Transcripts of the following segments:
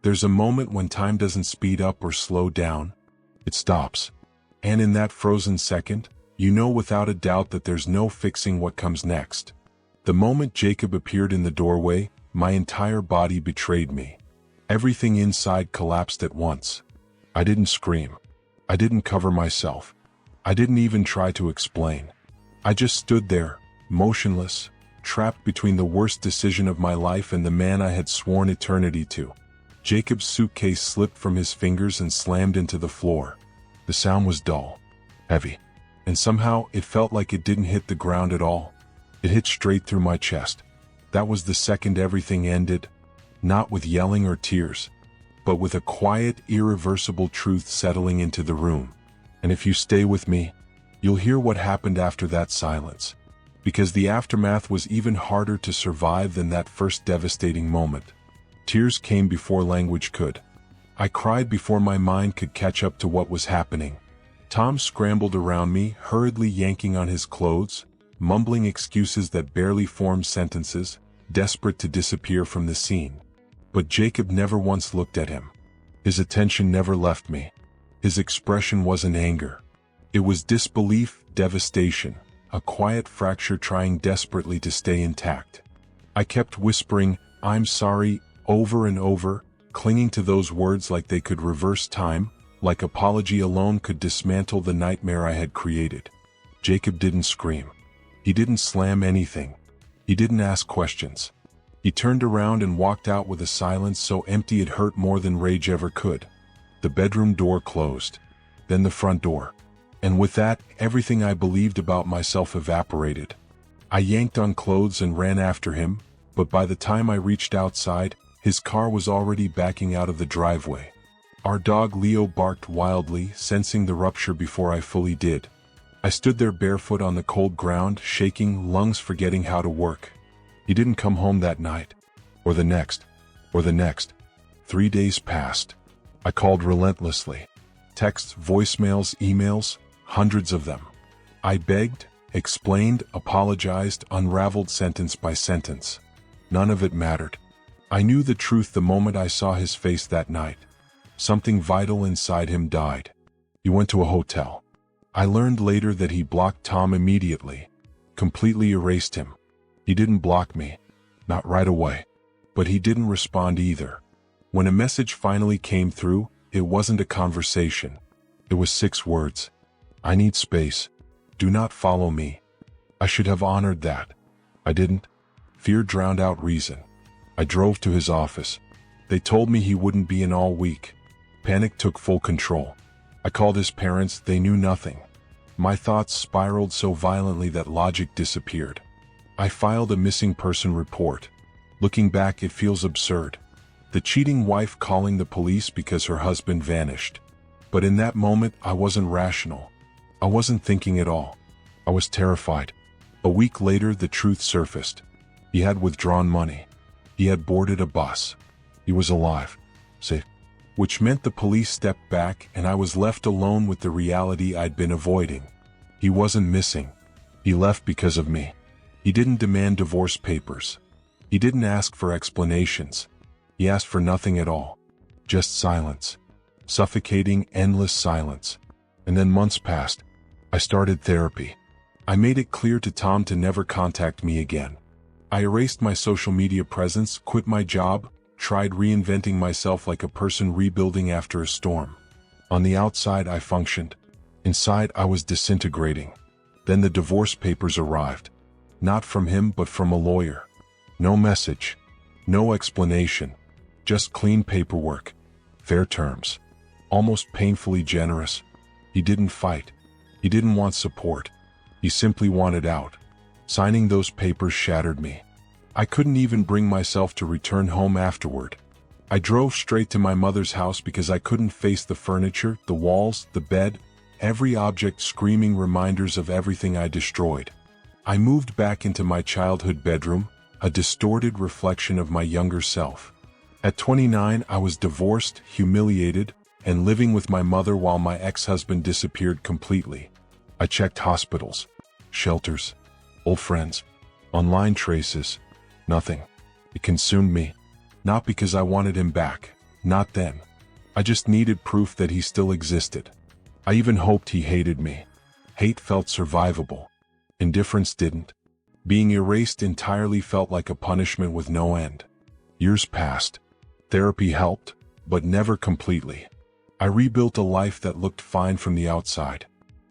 There's a moment when time doesn't speed up or slow down. It stops. And in that frozen second, you know without a doubt that there's no fixing what comes next. The moment Jacob appeared in the doorway, my entire body betrayed me. Everything inside collapsed at once. I didn't scream. I didn't cover myself. I didn't even try to explain. I just stood there, motionless, trapped between the worst decision of my life and the man I had sworn eternity to. Jacob's suitcase slipped from his fingers and slammed into the floor. The sound was dull, heavy, and somehow it felt like it didn't hit the ground at all. It hit straight through my chest. That was the second everything ended, not with yelling or tears, but with a quiet, irreversible truth settling into the room. And if you stay with me, you'll hear what happened after that silence, because the aftermath was even harder to survive than that first devastating moment. Tears came before language could. I cried before my mind could catch up to what was happening. Tom scrambled around me, hurriedly yanking on his clothes, mumbling excuses that barely formed sentences, desperate to disappear from the scene. But Jacob never once looked at him. His attention never left me. His expression wasn't anger. It was disbelief, devastation, a quiet fracture trying desperately to stay intact. I kept whispering, "I'm sorry," over and over, clinging to those words like they could reverse time, like apology alone could dismantle the nightmare I had created. Jacob didn't scream. He didn't slam anything. He didn't ask questions. He turned around and walked out with a silence so empty it hurt more than rage ever could. The bedroom door closed, then the front door. And with that, everything I believed about myself evaporated. I yanked on clothes and ran after him, but by the time I reached outside, his car was already backing out of the driveway. Our dog Leo barked wildly, sensing the rupture before I fully did. I stood there barefoot on the cold ground, shaking, lungs forgetting how to work. He didn't come home that night, or the next, or the next. 3 days passed. I called relentlessly. Texts, voicemails, emails, hundreds of them. I begged, explained, apologized, unraveled sentence by sentence. None of it mattered. I knew the truth the moment I saw his face that night. Something vital inside him died. He went to a hotel. I learned later that he blocked Tom immediately, completely erased him. He didn't block me, not right away, but he didn't respond either. When a message finally came through, it wasn't a conversation. It was 6 words. "I need space. Do not follow me." I should have honored that. I didn't. Fear drowned out reason. I drove to his office. They told me he wouldn't be in all week. Panic took full control. I called his parents. They knew nothing. My thoughts spiraled so violently that logic disappeared. I filed a missing person report. Looking back, it feels absurd. The cheating wife calling the police because her husband vanished. But in that moment, I wasn't rational. I wasn't thinking at all. I was terrified. A week later, the truth surfaced. He had withdrawn money. He had boarded a bus. He was alive, safe, which meant the police stepped back and I was left alone with the reality I'd been avoiding. He wasn't missing. He left because of me. He didn't demand divorce papers. He didn't ask for explanations. He asked for nothing at all. Just silence. Suffocating, endless silence. And then months passed. I started therapy. I made it clear to Tom to never contact me again. I erased my social media presence, quit my job, tried reinventing myself like a person rebuilding after a storm. On the outside, I functioned. Inside, I was disintegrating. Then the divorce papers arrived. Not from him, but from a lawyer. No message. No explanation. Just clean paperwork. Fair terms. Almost painfully generous. He didn't fight. He didn't want support. He simply wanted out. Signing those papers shattered me. I couldn't even bring myself to return home afterward. I drove straight to my mother's house because I couldn't face the furniture, the walls, the bed, every object screaming reminders of everything I destroyed. I moved back into my childhood bedroom, a distorted reflection of my younger self. At 29, I was divorced, humiliated, and living with my mother while my ex-husband disappeared completely. I checked hospitals, shelters, old friends, online traces. Nothing. It consumed me. Not because I wanted him back, Not then. I just needed proof that he still existed. I even hoped he hated me. Hate felt survivable. Indifference didn't. Being erased entirely felt like a punishment with no end. Years passed. Therapy helped, but never completely. I rebuilt a life that looked fine from the outside.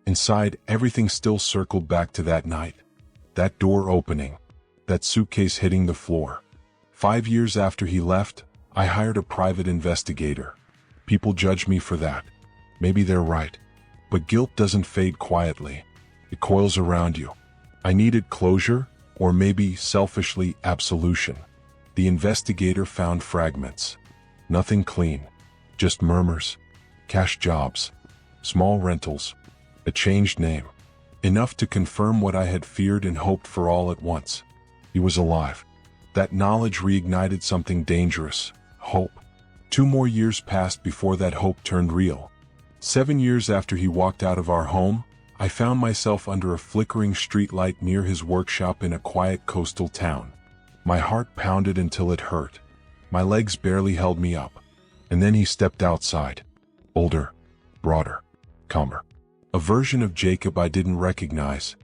Inside, everything still circled back to that night. That door opening. That suitcase hitting the floor. 5 years after he left, I hired a private investigator. People judge me for that. Maybe they're right. But guilt doesn't fade quietly. It coils around you. I needed closure, or maybe, selfishly, absolution. The investigator found fragments. Nothing clean. Just murmurs. Cash jobs. Small rentals. A changed name. Enough to confirm what I had feared and hoped for all at once. He was alive. That knowledge reignited something dangerous. Hope. 2 more years passed before that hope turned real. 7 years after he walked out of our home, I found myself under a flickering streetlight near his workshop in a quiet coastal town. My heart pounded until it hurt. My legs barely held me up. And then he stepped outside. Older, broader, calmer. A version of Jacob I didn't recognize.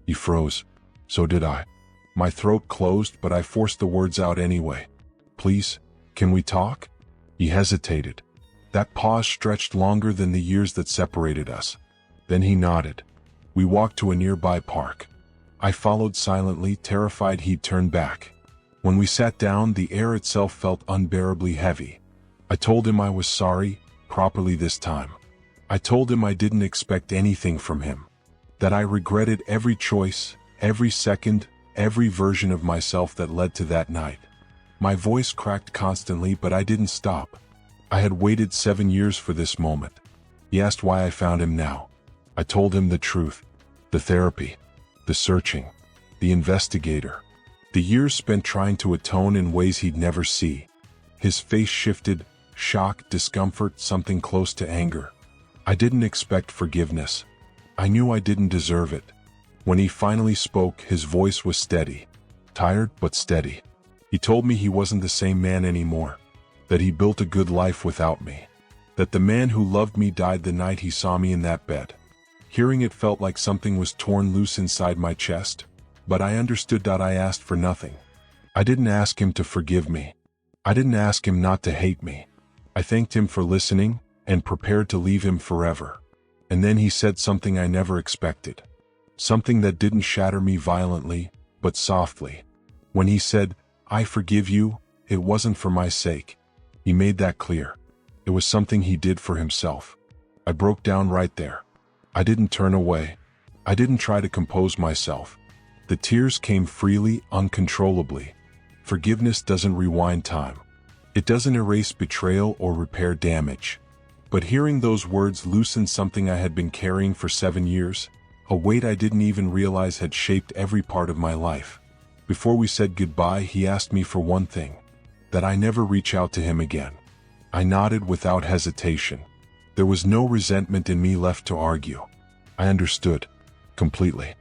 He froze. So did I. My throat closed, but I forced the words out anyway. Please, can we talk? He hesitated. That pause stretched longer than the years that separated us. Then he nodded. We walked to a nearby park. I followed silently, terrified he'd turn back. When we sat down, the air itself felt unbearably heavy. I told him I was sorry, properly this time. I told him I didn't expect anything from him. That I regretted every choice, every second, every version of myself that led to that night. My voice cracked constantly, but I didn't stop. I had waited 7 years for this moment. He asked why I found him now. I told him the truth. The therapy. The searching. The investigator. The years spent trying to atone in ways he'd never see. His face shifted, shock, discomfort, something close to anger. I didn't expect forgiveness. I knew I didn't deserve it. When he finally spoke, his voice was steady. Tired, but steady. He told me he wasn't the same man anymore. That he built a good life without me. That the man who loved me died the night he saw me in that bed. Hearing it felt like something was torn loose inside my chest. But I understood that I asked for nothing. I didn't ask him to forgive me. I didn't ask him not to hate me. I thanked him for listening, and prepared to leave him forever. And then he said something I never expected. Something that didn't shatter me violently, but softly. When he said, "I forgive you," it wasn't for my sake. He made that clear. It was something he did for himself. I broke down right there. I didn't turn away. I didn't try to compose myself. The tears came freely, uncontrollably. Forgiveness doesn't rewind time. It doesn't erase betrayal or repair damage. But hearing those words loosened something I had been carrying for 7 years, a weight I didn't even realize had shaped every part of my life. Before we said goodbye, he asked me for one thing, that I never reach out to him again. I nodded without hesitation. There was no resentment in me left to argue. I understood. Completely.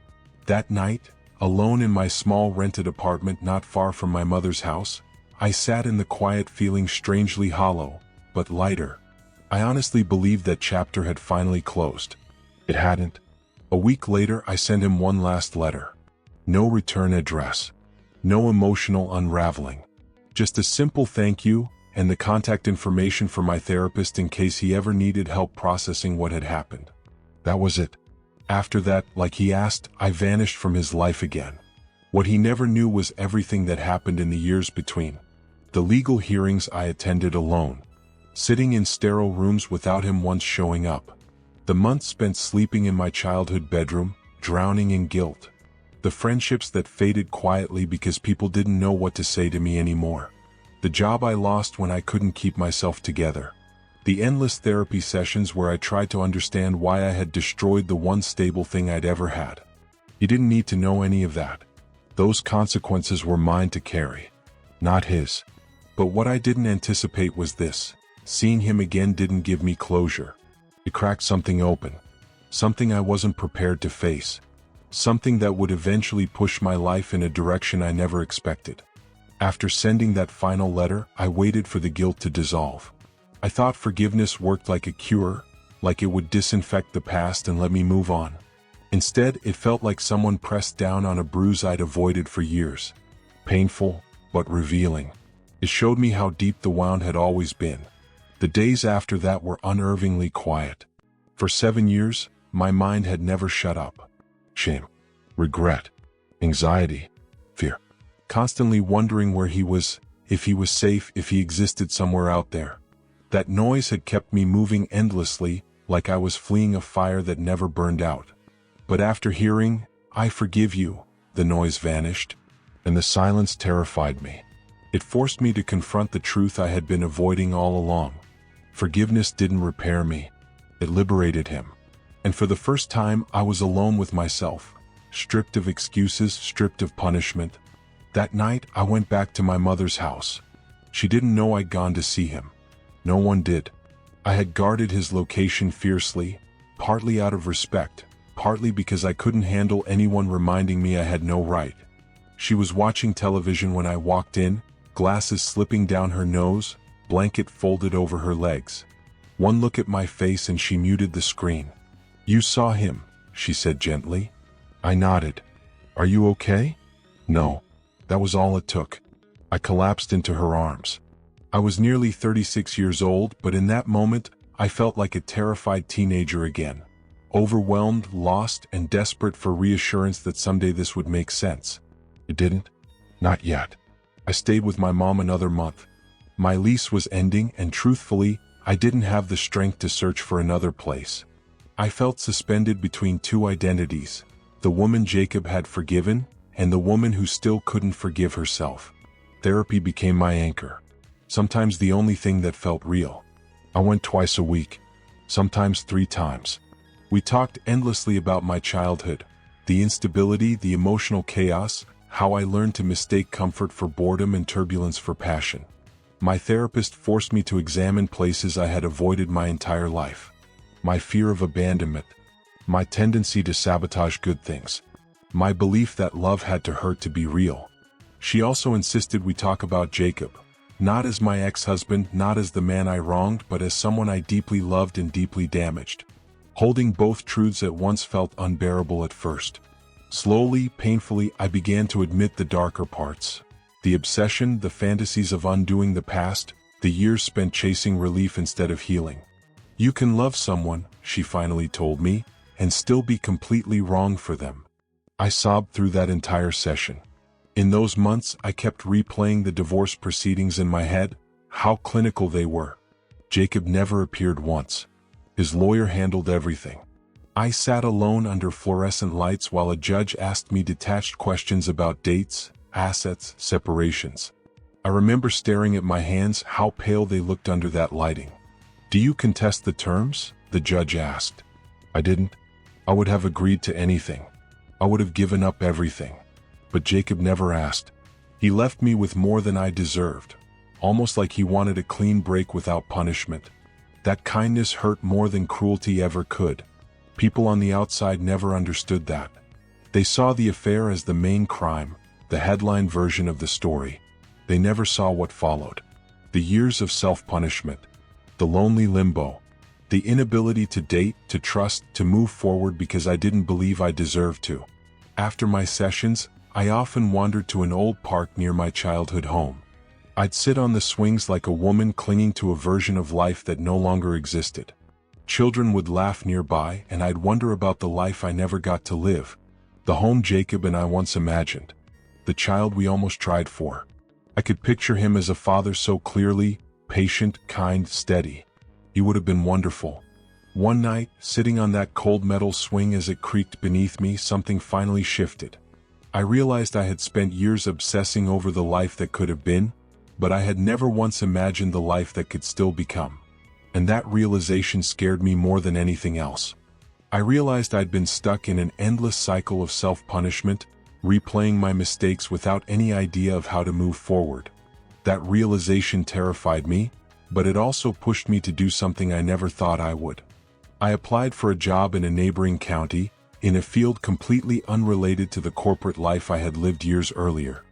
That night, alone in my small rented apartment not far from my mother's house, I sat in the quiet feeling strangely hollow, but lighter. I honestly believed that chapter had finally closed. It hadn't. A week later, I sent him one last letter. No return address. No emotional unraveling. Just a simple thank you, and the contact information for my therapist in case he ever needed help processing what had happened. That was it. After that, like he asked, I vanished from his life again. What he never knew was everything that happened in the years between. The legal hearings I attended alone. Sitting in sterile rooms without him once showing up. The months spent sleeping in my childhood bedroom, drowning in guilt. The friendships that faded quietly because people didn't know what to say to me anymore. The job I lost when I couldn't keep myself together. The endless therapy sessions where I tried to understand why I had destroyed the one stable thing I'd ever had. He didn't need to know any of that. Those consequences were mine to carry, not his. But what I didn't anticipate was this. Seeing him again didn't give me closure. It cracked something open. Something I wasn't prepared to face. Something that would eventually push my life in a direction I never expected. After sending that final letter, I waited for the guilt to dissolve. I thought forgiveness worked like a cure, like it would disinfect the past and let me move on. Instead, it felt like someone pressed down on a bruise I'd avoided for years. Painful, but revealing. It showed me how deep the wound had always been. The days after that were unnervingly quiet. For 7 years, my mind had never shut up. Shame, regret, anxiety, fear. Constantly wondering where he was, if he was safe, if he existed somewhere out there. That noise had kept me moving endlessly, like I was fleeing a fire that never burned out. But after hearing, "I forgive you," the noise vanished, and the silence terrified me. It forced me to confront the truth I had been avoiding all along. Forgiveness didn't repair me. It liberated him. And for the first time, I was alone with myself, stripped of excuses, stripped of punishment. That night, I went back to my mother's house. She didn't know I'd gone to see him. No one did. I had guarded his location fiercely, partly out of respect, partly because I couldn't handle anyone reminding me I had no right. She was watching television when I walked in, glasses slipping down her nose, blanket folded over her legs. One look at my face and she muted the screen. "You saw him," she said gently. I nodded. "Are you okay?" "No." That was all it took. I collapsed into her arms. I was nearly 36 years old, but in that moment, I felt like a terrified teenager again. Overwhelmed, lost, and desperate for reassurance that someday this would make sense. It didn't. Not yet. I stayed with my mom another month. My lease was ending, and truthfully, I didn't have the strength to search for another place. I felt suspended between two identities, the woman Jacob had forgiven, and the woman who still couldn't forgive herself. Therapy became my anchor. Sometimes the only thing that felt real. I went twice a week, sometimes 3 times. We talked endlessly about my childhood, the instability, the emotional chaos, how I learned to mistake comfort for boredom and turbulence for passion. My therapist forced me to examine places I had avoided my entire life. My fear of abandonment, my tendency to sabotage good things, my belief that love had to hurt to be real. She also insisted we talk about Jacob. Not as my ex-husband, not as the man I wronged, but as someone I deeply loved and deeply damaged. Holding both truths at once felt unbearable at first. Slowly, painfully, I began to admit the darker parts. The obsession, the fantasies of undoing the past, the years spent chasing relief instead of healing. "You can love someone," she finally told me, "and still be completely wrong for them." I sobbed through that entire session. In those months, I kept replaying the divorce proceedings in my head, how clinical they were. Jacob never appeared once. His lawyer handled everything. I sat alone under fluorescent lights while a judge asked me detached questions about dates, assets, separations. I remember staring at my hands, how pale they looked under that lighting. "Do you contest the terms?" the judge asked. I didn't. I would have agreed to anything. I would have given up everything. But Jacob never asked. He left me with more than I deserved, almost like he wanted a clean break without punishment. That kindness hurt more than cruelty ever could. People on the outside never understood that. They saw the affair as the main crime, the headline version of the story. They never saw what followed. The years of self-punishment, the lonely limbo, the inability to date, to trust, to move forward because I didn't believe I deserved to. After my sessions, I often wandered to an old park near my childhood home. I'd sit on the swings like a woman clinging to a version of life that no longer existed. Children would laugh nearby, and I'd wonder about the life I never got to live. The home Jacob and I once imagined. The child we almost tried for. I could picture him as a father so clearly, patient, kind, steady. He would have been wonderful. One night, sitting on that cold metal swing as it creaked beneath me, something finally shifted. I realized I had spent years obsessing over the life that could have been, but I had never once imagined the life that could still become. And that realization scared me more than anything else. I realized I'd been stuck in an endless cycle of self-punishment, replaying my mistakes without any idea of how to move forward. That realization terrified me, but it also pushed me to do something I never thought I would. I applied for a job in a neighboring county, in a field completely unrelated to the corporate life I had lived years earlier.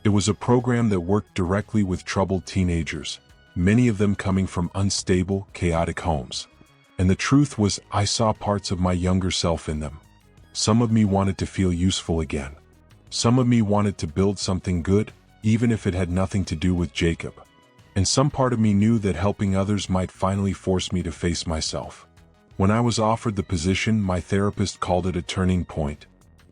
It was a program that worked directly with troubled teenagers, many of them coming from unstable, chaotic homes. And the truth was, I saw parts of my younger self in them. Some of me wanted to feel useful again. Some of me wanted to build something good, even if it had nothing to do with Jacob. And some part of me knew that helping others might finally force me to face myself. When I was offered the position, my therapist called it a turning point.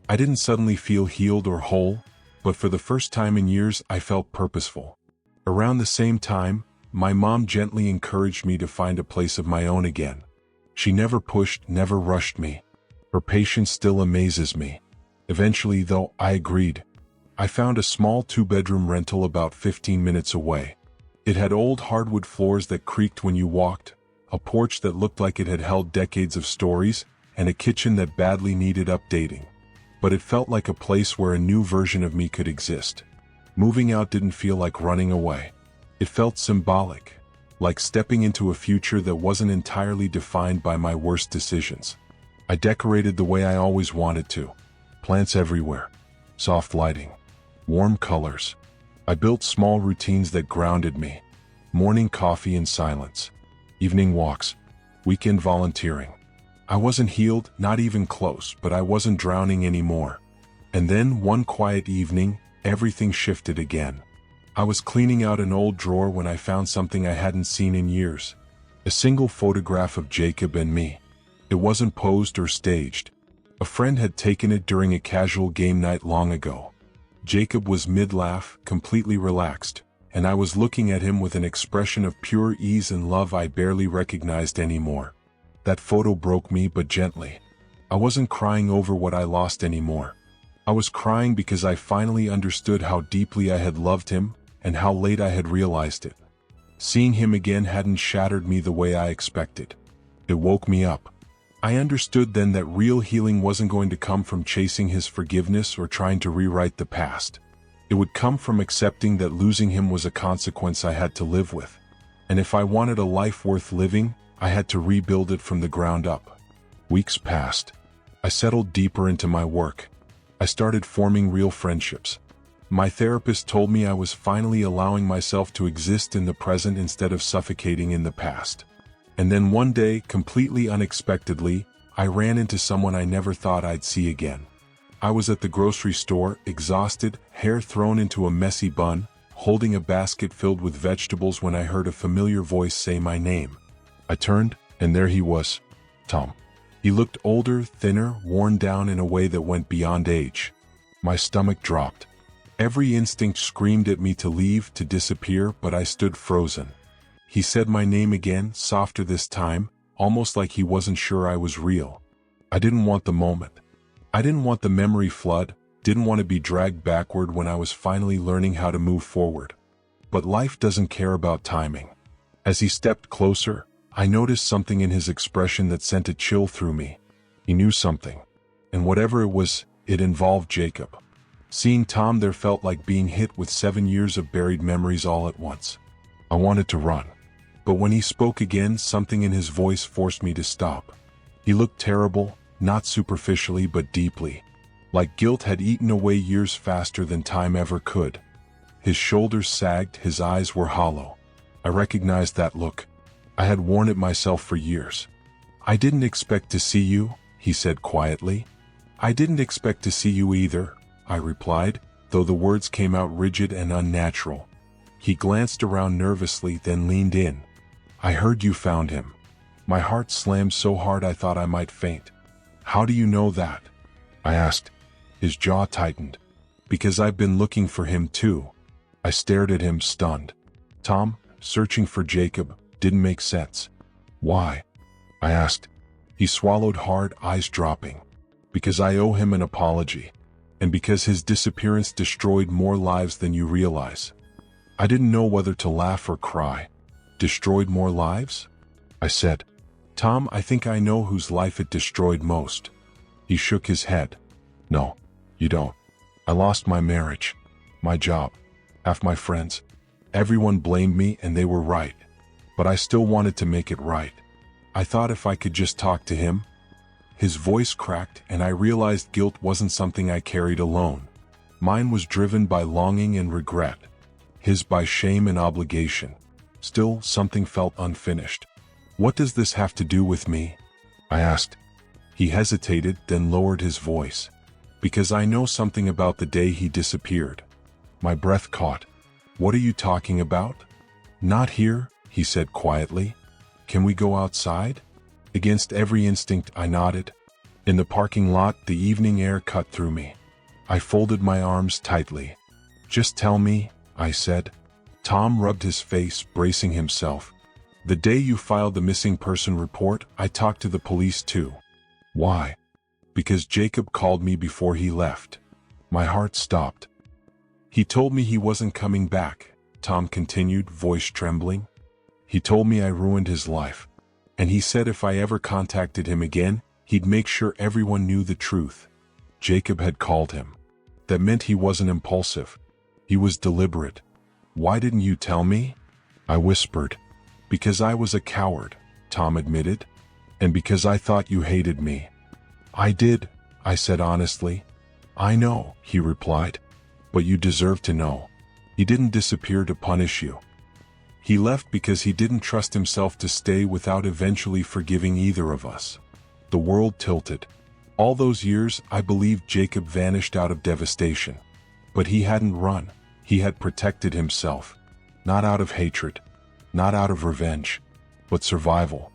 I didn't suddenly feel healed or whole, but for the first time in years I felt purposeful. Around the same time, my mom gently encouraged me to find a place of my own again. She never pushed, never rushed me. Her patience still amazes me. Eventually, though, I agreed. I found a small 2-bedroom rental about 15 minutes away. It had old hardwood floors that creaked when you walked, a porch that looked like it had held decades of stories, and a kitchen that badly needed updating. But it felt like a place where a new version of me could exist. Moving out didn't feel like running away. It felt symbolic, like stepping into a future that wasn't entirely defined by my worst decisions. I decorated the way I always wanted to. Plants everywhere, soft lighting, warm colors. I built small routines that grounded me. Morning coffee in silence, evening walks, weekend volunteering. I wasn't healed, not even close, but I wasn't drowning anymore. And then, one quiet evening, everything shifted again. I was cleaning out an old drawer when I found something I hadn't seen in years. A single photograph of Jacob and me. It wasn't posed or staged. A friend had taken it during a casual game night long ago. Jacob was mid-laugh, completely relaxed, and I was looking at him with an expression of pure ease and love I barely recognized anymore. That photo broke me, but gently. I wasn't crying over what I lost anymore. I was crying because I finally understood how deeply I had loved him, and how late I had realized it. Seeing him again hadn't shattered me the way I expected. It woke me up. I understood then that real healing wasn't going to come from chasing his forgiveness or trying to rewrite the past. It would come from accepting that losing him was a consequence I had to live with. And if I wanted a life worth living, I had to rebuild it from the ground up. Weeks passed. I settled deeper into my work. I started forming real friendships. My therapist told me I was finally allowing myself to exist in the present instead of suffocating in the past. And then one day, completely unexpectedly, I ran into someone I never thought I'd see again. I was at the grocery store, exhausted, hair thrown into a messy bun, holding a basket filled with vegetables when I heard a familiar voice say my name. I turned, and there he was, Tom. He looked older, thinner, worn down in a way that went beyond age. My stomach dropped. Every instinct screamed at me to leave, to disappear, but I stood frozen. He said my name again, softer this time, almost like he wasn't sure I was real. I didn't want the moment. I didn't want the memory flood, didn't want to be dragged backward when I was finally learning how to move forward. But life doesn't care about timing. As he stepped closer, I noticed something in his expression that sent a chill through me. He knew something. And whatever it was, it involved Jacob. Seeing Tom there felt like being hit with 7 years of buried memories all at once. I wanted to run. But when he spoke again, something in his voice forced me to stop. He looked terrible, not superficially but deeply. Like guilt had eaten away years faster than time ever could. His shoulders sagged, his eyes were hollow. I recognized that look. I had worn it myself for years. I didn't expect to see you, he said quietly. I didn't expect to see you either, I replied, though the words came out rigid and unnatural. He glanced around nervously, then leaned in. I heard you found him. My heart slammed so hard I thought I might faint. How do you know that? I asked. His jaw tightened. Because I've been looking for him too. I stared at him, stunned. Tom, searching for Jacob, didn't make sense. Why? I asked. He swallowed hard, eyes dropping. Because I owe him an apology. And because his disappearance destroyed more lives than you realize. I didn't know whether to laugh or cry. Destroyed more lives? I said. Tom, I think I know whose life it destroyed most. He shook his head. No, you don't. I lost my marriage, my job, half my friends. Everyone blamed me and they were right. But I still wanted to make it right. I thought if I could just talk to him. His voice cracked and I realized guilt wasn't something I carried alone. Mine was driven by longing and regret. His by shame and obligation. Still, something felt unfinished. "What does this have to do with me?" I asked. He hesitated, then lowered his voice. "Because I know something about the day he disappeared." My breath caught. "What are you talking about?" "Not here," he said quietly. "Can we go outside?" Against every instinct, I nodded. In the parking lot, the evening air cut through me. I folded my arms tightly. "Just tell me," I said. Tom rubbed his face, bracing himself. "The day you filed the missing person report, I talked to the police too." "Why?" "Because Jacob called me before he left." My heart stopped. "He told me he wasn't coming back," Tom continued, voice trembling. "He told me I ruined his life. And he said if I ever contacted him again, he'd make sure everyone knew the truth." Jacob had called him. That meant he wasn't impulsive. He was deliberate. "Why didn't you tell me?" I whispered. "Because I was a coward," Tom admitted. "And because I thought you hated me." "I did," I said honestly. "I know," he replied. "But you deserve to know. He didn't disappear to punish you. He left because he didn't trust himself to stay without eventually forgiving either of us." The world tilted. All those years, I believed Jacob vanished out of devastation. But he hadn't run. He had protected himself. Not out of hatred. Not out of revenge. But survival.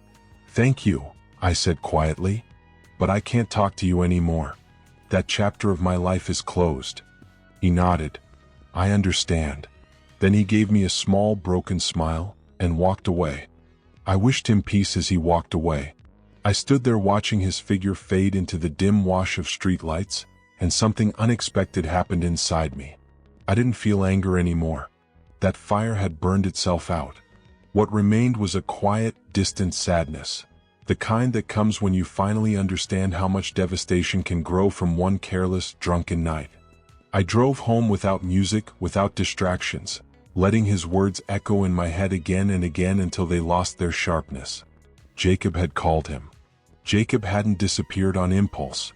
"Thank you," I said quietly. "But I can't talk to you anymore. That chapter of my life is closed." He nodded. "I understand." Then he gave me a small, broken smile and walked away. I wished him peace as he walked away. I stood there watching his figure fade into the dim wash of streetlights, and something unexpected happened inside me. I didn't feel anger anymore. That fire had burned itself out. What remained was a quiet, distant sadness, the kind that comes when you finally understand how much devastation can grow from one careless, drunken night. I drove home without music, without distractions, letting his words echo in my head again and again until they lost their sharpness. Jacob had called him. Jacob hadn't disappeared on impulse.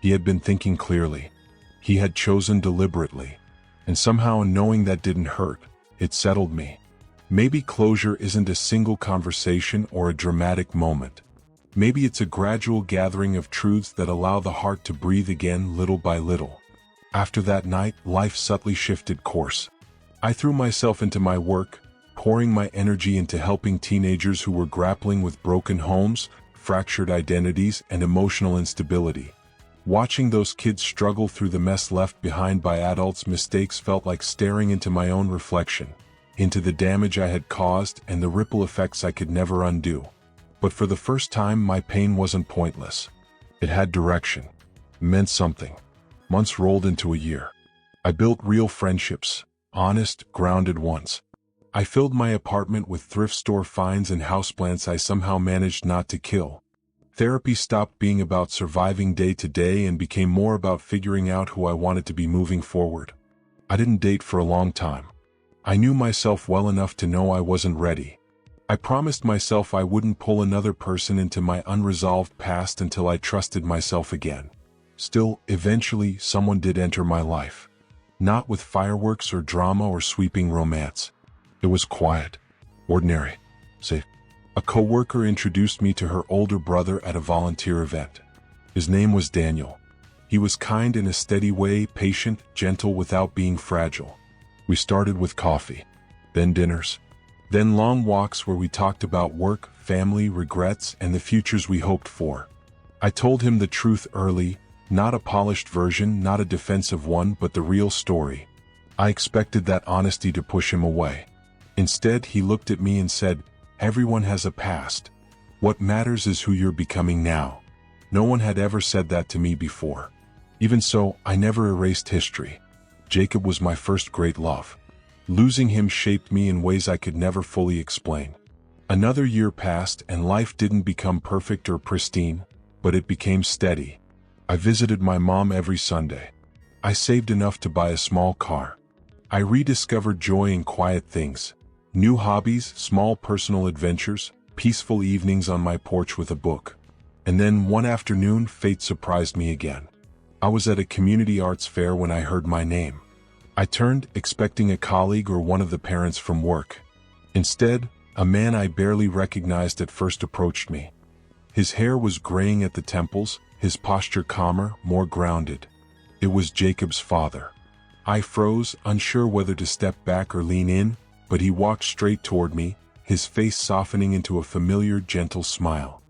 He had been thinking clearly. He had chosen deliberately. And somehow, knowing that didn't hurt, it settled me. Maybe closure isn't a single conversation or a dramatic moment. Maybe it's a gradual gathering of truths that allow the heart to breathe again little by little. After that night, life subtly shifted course. I threw myself into my work, pouring my energy into helping teenagers who were grappling with broken homes, fractured identities, and emotional instability. Watching those kids struggle through the mess left behind by adults' mistakes felt like staring into my own reflection, into the damage I had caused and the ripple effects I could never undo. But for the first time, my pain wasn't pointless. It had direction, meant something. Months rolled into a year. I built real friendships, honest, grounded ones. I filled my apartment with thrift store finds and houseplants I somehow managed not to kill. Therapy stopped being about surviving day to day and became more about figuring out who I wanted to be moving forward. I didn't date for a long time. I knew myself well enough to know I wasn't ready. I promised myself I wouldn't pull another person into my unresolved past until I trusted myself again. Still, eventually, someone did enter my life. Not with fireworks or drama or sweeping romance. It was quiet, ordinary, safe. A coworker introduced me to her older brother at a volunteer event. His name was Daniel. He was kind in a steady way, patient, gentle without being fragile. We started with coffee, then dinners, then long walks where we talked about work, family, regrets, and the futures we hoped for. I told him the truth early. Not a polished version, not a defensive one, but the real story. I expected that honesty to push him away. Instead, he looked at me and said, "Everyone has a past. What matters is who you're becoming now." No one had ever said that to me before. Even so, I never erased history. Jacob was my first great love. Losing him shaped me in ways I could never fully explain. Another year passed and life didn't become perfect or pristine, but it became steady. I visited my mom every Sunday. I saved enough to buy a small car. I rediscovered joy in quiet things. New hobbies, small personal adventures, peaceful evenings on my porch with a book. And then one afternoon, fate surprised me again. I was at a community arts fair when I heard my name. I turned, expecting a colleague or one of the parents from work. Instead, A man I barely recognized at first approached me. His hair was graying at the temples, his posture calmer, more grounded. It was Jacob's father. I froze, unsure whether to step back or lean in, but he walked straight toward me, his face softening into a familiar, gentle smile.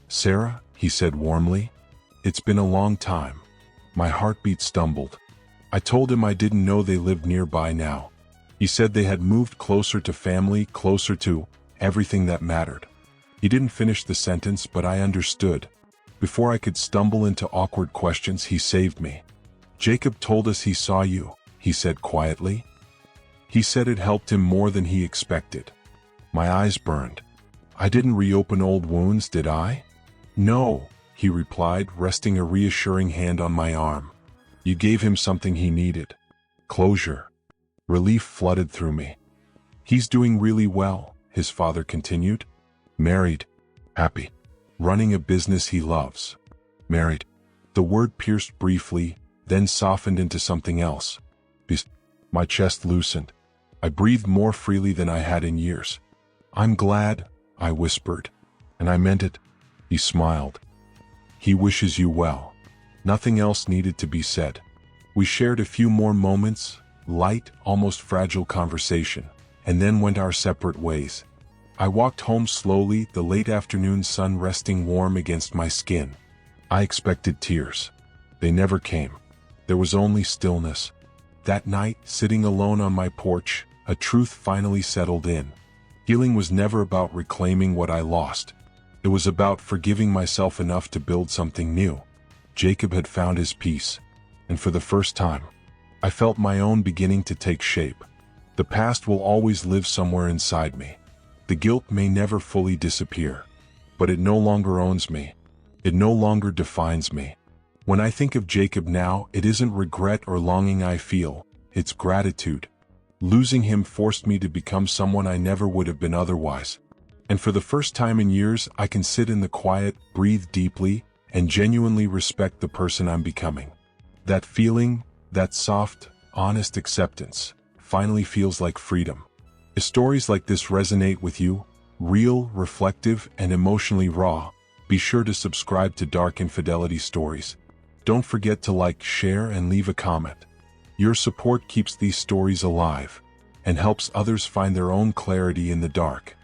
"Sarah," he said warmly, "it's been a long time." My heartbeat stumbled. I told him I didn't know they lived nearby now. He said they had moved closer to family, closer to everything that mattered. He didn't finish the sentence, but I understood. Before I could stumble into awkward questions, he saved me. "Jacob told us he saw you," he said quietly. He said it helped him more than he expected. My eyes burned. I didn't reopen old wounds, did I? "No," he replied, resting a reassuring hand on my arm. "You gave him something he needed. Closure." Relief flooded through me. "He's doing really well," his father continued. "Married. Happy. Running a business he loves." Married. The word pierced briefly, then softened into something else. My chest loosened. I breathed more freely than I had in years. "I'm glad," I whispered. "And I meant it." He smiled. "He wishes you well." Nothing else needed to be said. We shared a few more moments, light, almost fragile conversation, and then went our separate ways. I walked home slowly, the late afternoon sun resting warm against my skin. I expected tears. They never came. There was only stillness. That night, sitting alone on my porch, a truth finally settled in. Healing was never about reclaiming what I lost. It was about forgiving myself enough to build something new. Jacob had found his peace, and for the first time, I felt my own beginning to take shape. The past will always live somewhere inside me. The guilt may never fully disappear, but it no longer owns me. It no longer defines me. When I think of Jacob now, it isn't regret or longing I feel, it's gratitude. Losing him forced me to become someone I never would have been otherwise. And for the first time in years, I can sit in the quiet, breathe deeply, and genuinely respect the person I'm becoming. That feeling, that soft, honest acceptance, finally feels like freedom. If stories like this resonate with you, real, reflective, and emotionally raw, be sure to subscribe to Dark Infidelity Stories. Don't forget to like, share, and leave a comment. Your support keeps these stories alive and helps others find their own clarity in the dark.